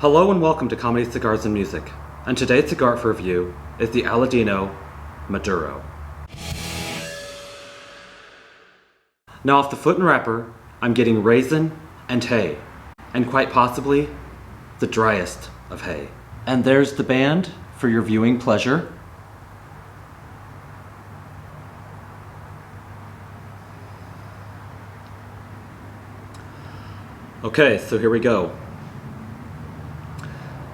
Hello and welcome to Comedy, Cigars, and Music. And today's cigar for review is the Aladino Maduro. Now off the foot and wrapper, I'm getting raisin and hay, and quite possibly the driest of hay. And there's the band for your viewing pleasure. Okay, so here we go.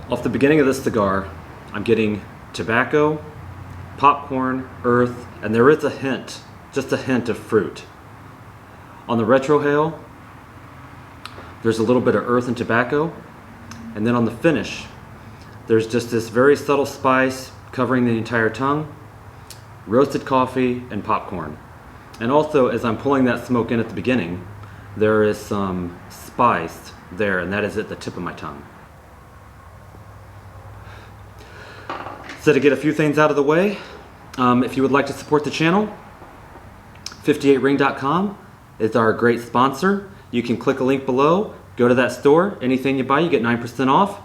Off the beginning of this cigar, I'm getting tobacco, popcorn, earth, and there is a hint, just a hint of fruit. On the retrohale, there's a little bit of earth and tobacco, and then on the finish, there's just this very subtle spice covering the entire tongue, roasted coffee, and popcorn. And also, as I'm pulling that smoke in at the beginning, there is some spice there, and that is at the tip of my tongue. So to get a few things out of the way, if you would like to support the channel, 58ring.com is our great sponsor. You can click a link below, go to that store, anything you buy you get 9% off.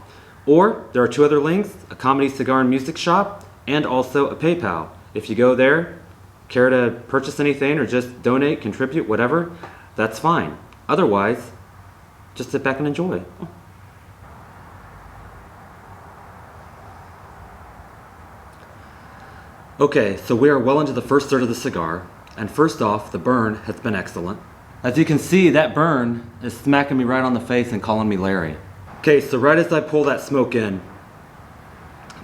Or there are two other links, a comedy, cigar, and music shop, and also a PayPal. If you go there, care to purchase anything or just donate, contribute, whatever, that's fine. Otherwise, just sit back and enjoy. Okay, so we are well into the first third of the cigar, and first off, the burn has been excellent. As you can see, that burn is smacking me right on the face and calling me Larry. Okay, so right as I pull that smoke in,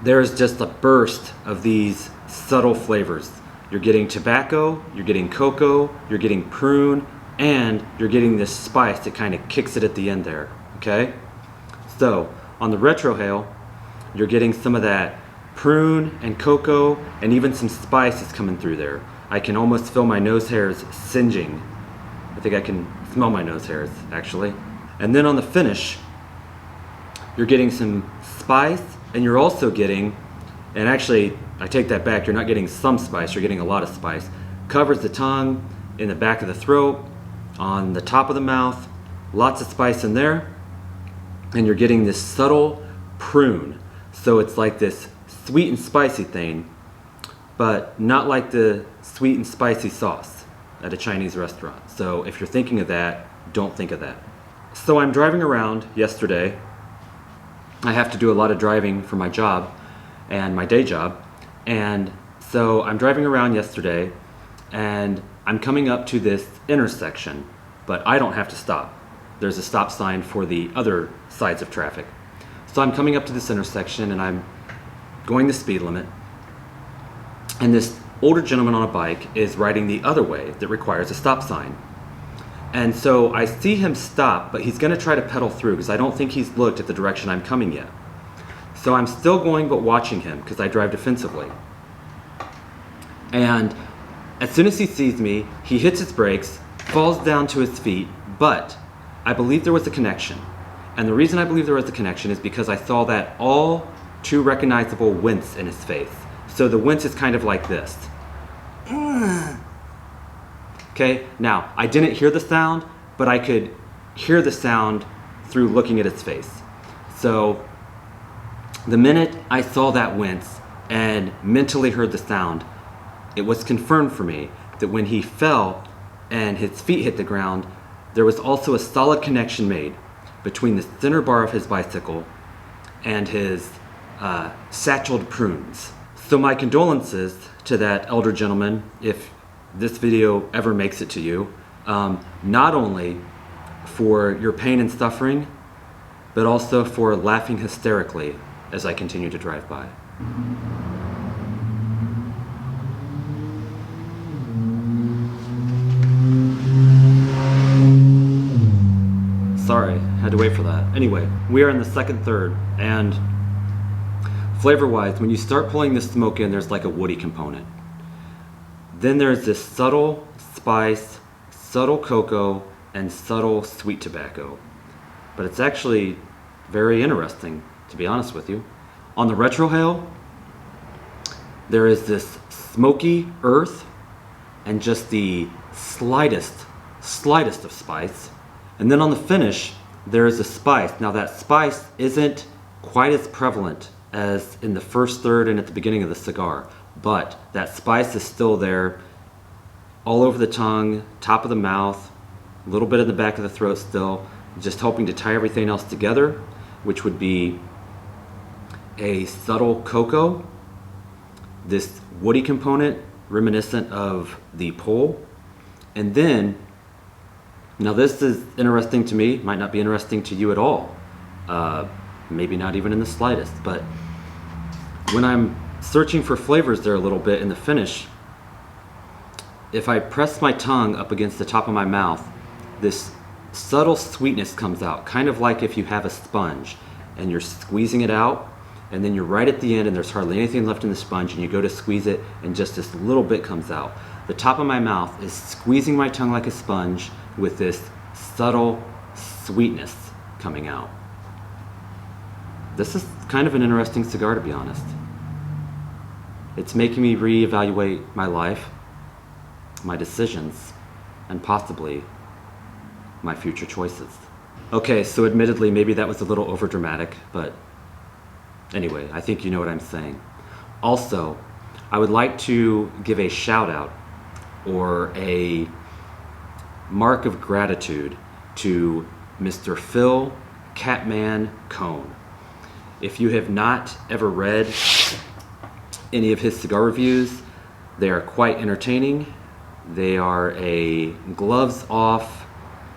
there's just a burst of these subtle flavors. You're getting tobacco, you're getting cocoa, you're getting prune, and you're getting this spice that kind of kicks it at the end there, okay? So, on the retrohale, you're getting some of that prune and cocoa, and even some spice is coming through there. I can almost feel my nose hairs singeing. I think I can smell my nose hairs, actually. And then on the finish, you're getting some spice, and you're also getting, and actually, I take that back, you're not getting some spice, you're getting a lot of spice. Covers the tongue, in the back of the throat, on the top of the mouth, lots of spice in there, and you're getting this subtle prune. So it's like this sweet and spicy thing, but not like the sweet and spicy sauce at a Chinese restaurant. So if you're thinking of that, don't think of that. So I'm driving around yesterday. I have to do a lot of driving for my job and my day job. And so I'm driving around yesterday and I'm coming up to this intersection, but I don't have to stop. There's a stop sign for the other sides of traffic. So I'm coming up to this intersection and I'm going the speed limit, and this older gentleman on a bike is riding the other way that requires a stop sign. And so I see him stop, but he's going to try to pedal through because I don't think he's looked at the direction I'm coming yet. So I'm still going but watching him because I drive defensively. And as soon as he sees me, he hits his brakes, falls down to his feet, but I believe there was a connection. And the reason I believe there was a connection is because I saw that all too recognizable wince in his face. So the wince is kind of like this. Okay, now I didn't hear the sound, but I could hear the sound through looking at his face. So the minute I saw that wince and mentally heard the sound, it was confirmed for me that when he fell and his feet hit the ground, there was also a solid connection made between the center bar of his bicycle and his satcheled prunes. So my condolences to that elder gentleman, if this video ever makes it to you, not only for your pain and suffering, but also for laughing hysterically as I continue to drive by. Sorry, had to wait for that. Anyway, we are in the second third, and flavor-wise, when you start pulling this smoke in, there's like a woody component. Then there's this subtle spice, subtle cocoa, and subtle sweet tobacco. But it's actually very interesting, to be honest with you. On the retrohale, there is this smoky earth and just the slightest of spice. And then on the finish, there is a spice. Now that spice isn't quite as prevalent as in the first third and at the beginning of the cigar, but that spice is still there, all over the tongue, top of the mouth, a little bit in the back of the throat still, just helping to tie everything else together, which would be a subtle cocoa, this woody component reminiscent of the pole, and then, now this is interesting to me, might not be interesting to you at all, maybe not even in the slightest, but when I'm searching for flavors there a little bit in the finish, if I press my tongue up against the top of my mouth, this subtle sweetness comes out, kind of like if you have a sponge and you're squeezing it out, and then you're right at the end and there's hardly anything left in the sponge, and you go to squeeze it and just this little bit comes out. The top of my mouth is squeezing my tongue like a sponge with this subtle sweetness coming out. This is kind of an interesting cigar, to be honest. It's making me reevaluate my life, my decisions, and possibly my future choices. Okay, so admittedly, maybe that was a little overdramatic, but anyway, I think you know what I'm saying. Also, I would like to give a shout out or a mark of gratitude to Mr. Phil Catman Cone. If you have not ever read any of his cigar reviews, they are quite entertaining. They are a gloves off,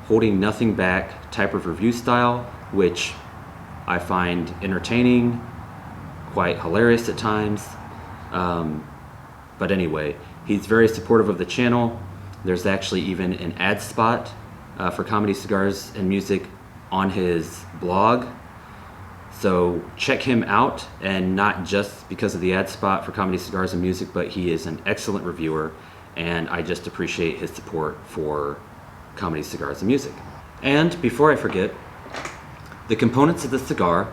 holding nothing back type of review style, which I find entertaining, quite hilarious at times. But anyway, he's very supportive of the channel. There's actually even an ad spot for comedy, cigars, and music on his blog. So check him out, and not just because of the ad spot for comedy, cigars, and music, but he is an excellent reviewer, and I just appreciate his support for comedy, cigars, and music. And before I forget, the components of the cigar: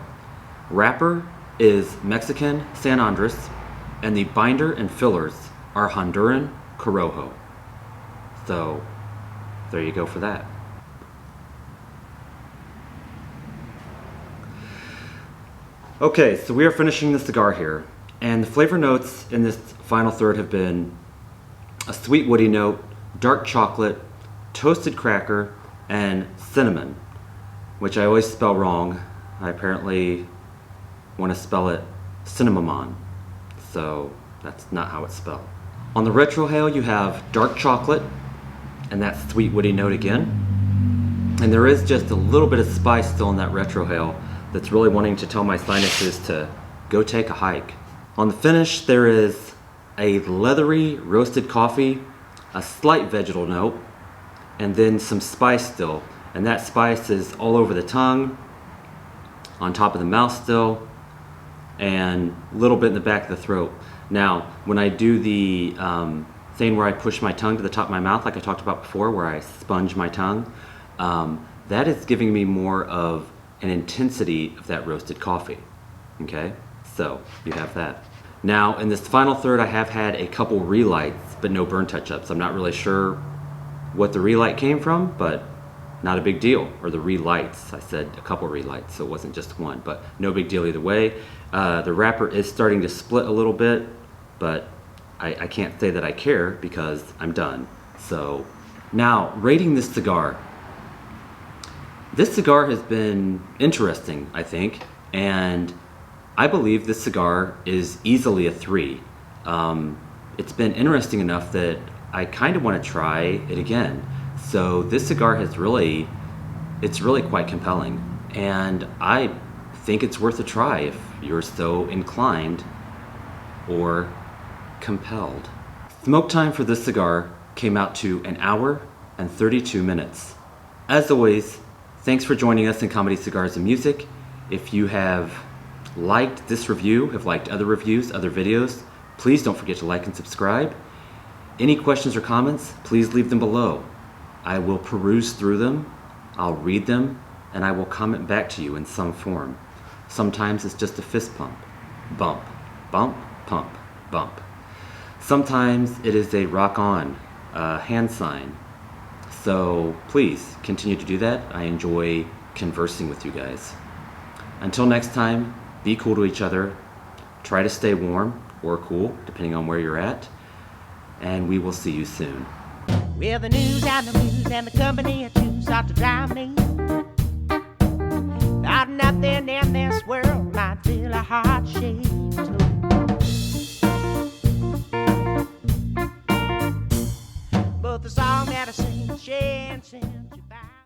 wrapper is Mexican San Andres, and the binder and fillers are Honduran Corojo. So there you go for that. Okay, so we are finishing the cigar here, and the flavor notes in this final third have been a sweet woody note, dark chocolate, toasted cracker, and cinnamon, which I always spell wrong. I apparently want to spell it cinnamon, so that's not how it's spelled. On the retrohale you have dark chocolate, and that sweet woody note again, and there is just a little bit of spice still in that retrohale that's really wanting to tell my sinuses to go take a hike. On the finish there is a leathery roasted coffee, a slight vegetal note, and then some spice still, and that spice is all over the tongue, on top of the mouth still, and a little bit in the back of the throat. Now, when I do the thing where I push my tongue to the top of my mouth, like I talked about before, where I sponge my tongue, that is giving me more of an intensity of that roasted coffee. Okay, so you have that. Now, in this final third, I have had a couple relights, but no burn touch-ups. I'm not really sure what the relight came from, but not a big deal. Or the relights, I said a couple relights, so it wasn't just one, but no big deal either way. The wrapper is starting to split a little bit, but I can't say that I care because I'm done. So now, rating this cigar. This cigar has been interesting, I think, and I believe this cigar is easily a 3. It's been interesting enough that I kind of want to try it again. So this cigar has it's really quite compelling, and I think it's worth a try if you're so inclined or compelled. Smoke time for this cigar came out to 1 hour and 32 minutes. As always, thanks for joining us in Comedy, Cigars, and Music. If you have liked this review, have liked other reviews, other videos, please don't forget to like and subscribe. Any questions or comments, please leave them below. I will peruse through them, I'll read them, and I will comment back to you in some form. Sometimes it's just a fist pump. Bump, bump, pump, bump. Sometimes it is a rock on, hand sign. So please continue to do that. I enjoy conversing with you guys. Until next time, be cool to each other, try to stay warm or cool, depending on where you're at, and we will see you soon. Well, the news and the blues and the company I choose ought to drive me. Thought nothing in this world might fill a heart shade.